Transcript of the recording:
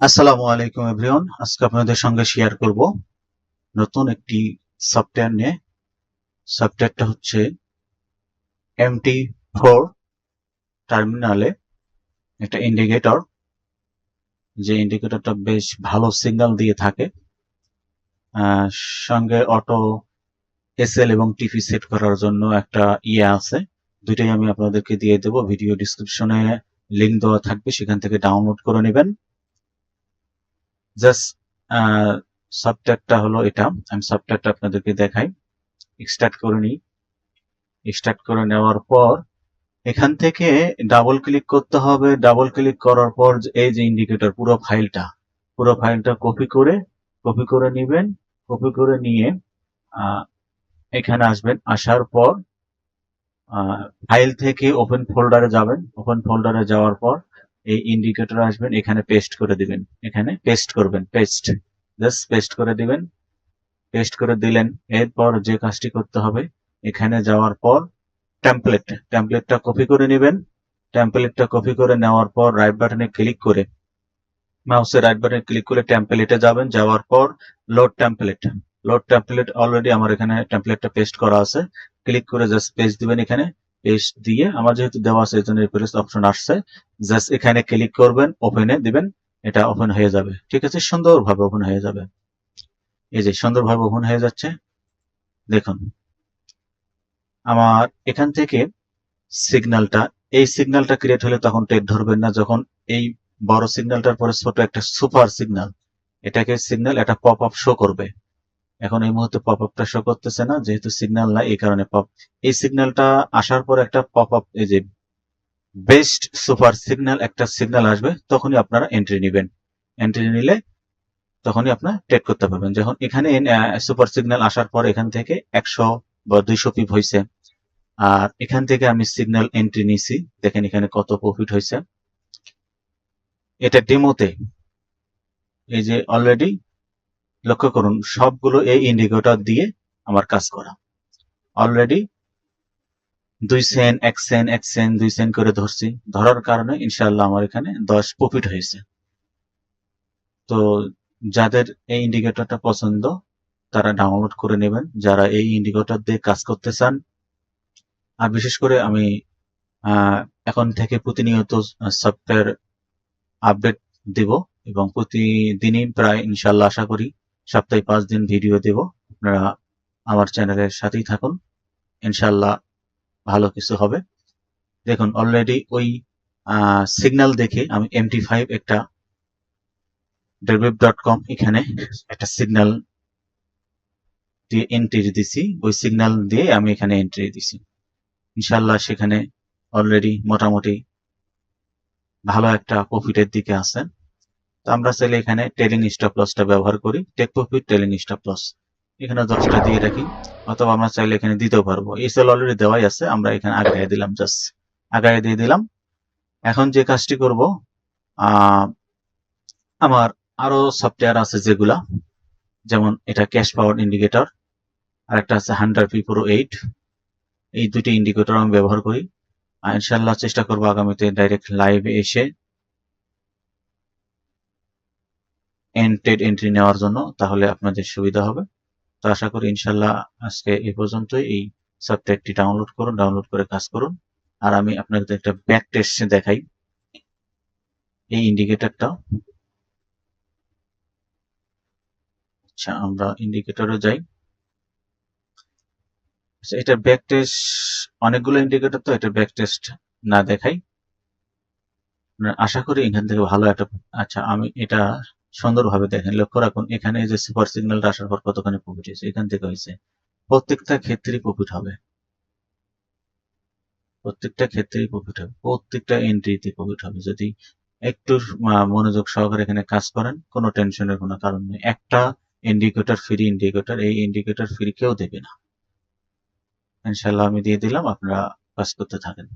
আসসালামু আলাইকুম এভরিওয়ান। আজকে আপনাদের সঙ্গে শেয়ার করব নতুন একটি সফটওয়্যার নিয়ে। সফটওয়্যারটা হচ্ছে MT4 টার্মিনালে একটা ইন্ডিকেটর, যে ইন্ডিকেটরটা বেশ ভালো সিগন্যাল দিয়ে থাকে। সঙ্গে অটো এসএল এবং টিপি সেট করার জন্য একটা আছে। দুইটাই আমি আপনাদেরকে দিয়ে দেব। ভিডিও ডিসক্রিপশনে লিংক দেওয়া থাকবে, সেখান থেকে ডাউনলোড করে নেবেন। জাস্ট সফটওয়্যারটা হলো এটা। আমি সফটওয়্যারটা আপনাদেরকে দেখাই। স্টার্ট করে নিই। স্টার্ট করে নেওয়ার পর এখান থেকে ডাবল ক্লিক করতে হবে। ডাবল ক্লিক করার পর এই যে ইন্ডিকেটর পুরো ফাইলটা কপি করে নেবেন। কপি করে নিয়ে এখানে আসবেন। আসার পর ফাইল থেকে ওপেন ফোল্ডারে যাবেন। ওপেন ফোল্ডারে যাওয়ার পর এই ইন্ডিকেটর আসবেন, এখানে পেস্ট করে দিবেন। এখানে পেস্ট করবেন, জাস্ট পেস্ট করে দিবেন। পেস্ট করে দিলেন। এরপর যে কাজটি করতে হবে, এখানে যাওয়ার পর টেমপ্লেটটা কপি করে নেবেন। টেমপ্লেটটা কপি করে নেওয়ার পর রাইট বাটনে ক্লিক করে, মাউসের রাইট বাটনে ক্লিক করে টেমপ্লেটে যাবেন। যাওয়ার পর লোড টেমপ্লেট অলরেডি আমার এখানে টেমপ্লেটটা পেস্ট করা আছে। ক্লিক করে জাস্ট পেস্ট দিবেন। এখানে পেস্ট দিয়ে আমার যেহেতু দেওয়া আছে এই জন্য রিপ্লেস অপশন আসছে। জাস্ট এখানে ক্লিক করবেন, ওপেনে দিবেন। এটা ওপেন হয়ে যাবে। ঠিক আছে, সুন্দরভাবে ওপেন হয়ে যাবে। এই যে সুন্দরভাবে ওপেন হয়ে যাচ্ছে, দেখুন। আমার এখান থেকে এই সিগন্যালটা ক্রিয়েট হলে তখন টেট ধরবেন না। যখন এই বড় সিগন্যালটার পরে ছোট একটা সুপার সিগন্যাল, এটাকে সিগন্যাল একটা পপ আপ শো করবে। এখন এই মুহূর্তে পপ আপটা শো করতেছে না, যেহেতু সিগন্যাল নাই, এই কারণে এই সিগন্যালটা আসার পর একটা পপ আপ, এই যে বেস্ট সুপার সিগন্যাল একটা সিগন্যাল আসবে, তখনই আপনারা এন্ট্রি নেবেন। এন্ট্রি নিলে তখনই আপনার টেট করতে পারবেন। যখন এখানে সুপার সিগন্যাল আসার পর এখান থেকে 100 বা 200 পিপ হয়েছে, আর এখান থেকে আমি সিগন্যাল এন্ট্রি নিছি। দেখেন এখানে কত প্রফিট হয়েছে। এটা ডেমোতে, এই যে অলরেডি লক্ষ্য করুন, সবগুলো এই ইন্ডিকেটর দিয়ে আমার কাজ করা। Already 2 cent 1 cent 1 cent 2 cent করে ধরছি। ধরার কারণে ইনশাআল্লাহ আমার এখানে 10 প্রফিট হয়েছে। তো যাদের এই ইন্ডিকেটরটা পছন্দ তারা ডাউনলোড করে নেবেন, যারা এই ইন্ডিকেটর দিয়ে কাজ করতে চান। আর বিশেষ করে আমি এখন থেকে প্রতিনিয়ত সফটওয়্যার আপডেট দেব, এবং প্রতিদিনই প্রায় ইনশাল্লাহ আশা করি সপ্তাহে 5 দিন ভিডিও দেব। আপনারা আমার চ্যানেলের সাথেই থাকুন, ইনশাল্লাহ ভালো কিছু হবে। দেখুন অলরেডি ওই সিগন্যাল দেখে আমি MT5 একটা derweb.com এখানে একটা সিগন্যাল দিয়ে এন্ট্রি দিছি। ওই সিগন্যাল দিয়ে আমি এখানে এন্ট্রি দিছি। ইনশাল্লাহ সেখানে অলরেডি মোটামুটি ভালো একটা প্রফিটের দিকে আছে। তো আমরা চাইলে এখানে ট্রেলিং স্টপ লসটা ব্যবহার করি। Take profit trailing stop loss এখানে 10টা দিয়ে রাখি, অথবা আমরা চাইলে এখানে দিতেও পারবো। এসএল অলরেডি দেওয়াই আছে, আমরা এখানে আগায় দিলাম, জাস্ট আগায় দিয়ে দিলাম। এখন যে কাজটি করব, আমার আরো সফটওয়্যার আছে যেগুলা, যেমন এটা ক্যাশ পাওয়ার ইন্ডিকেটর, আর একটা আছে 100p Pro 8। এই দুটি ইন্ডিকেটর আমি ব্যবহার করি। ইনশাল্লাহ চেষ্টা করবো আগামীতে ডাইরেক্ট লাইভে এসে এন্ট্রি নেওয়ার জন্য, তাহলে আপনাদের সুবিধা হবে। তো আশা করি ইনশাল্লাহ আজকে এই পর্যন্তই। এই সফটওয়্যারটি ডাউনলোড করুন, ডাউনলোড করে কাজ করুন। আর আমি আপনাদের একটা ব্যাক টেস্ট দেখাই এই ইন্ডিকেটরটা। আচ্ছা, আমরা ইন্ডিকেটরে যাই। আচ্ছা, এটার ব্যাক টেস্ট, অনেকগুলো ইন্ডিকেটর, তো এটার ব্যাক টেস্ট না দেখাই। আশা করি এখান থেকে ভালো একটা, আচ্ছা আমি এটা সুন্দরভাবে দেখেন, লক্ষ্য রাখুন এখানে যে সুপার সিগন্যালটা আসার পর কতখানি প্রফিট হয়েছে, এখান থেকে হয়েছে। প্রত্যেকটা ক্ষেত্রেই প্রফিট হবে, প্রত্যেকটা এন্ট্রিতে প্রফিট হবে যদি একটু মনোযোগ সহকারে এখানে কাজ করেন। কোনো টেনশনের কোনো কারণ নেই। একটা ইন্ডিকেটর ফ্রি ইন্ডিকেটর, এই ইন্ডিকেটর ফ্রি কেউ দেবে না। ইনশাল্লাহ আমি দিয়ে দিলাম, আপনারা কাজ করতে থাকেন।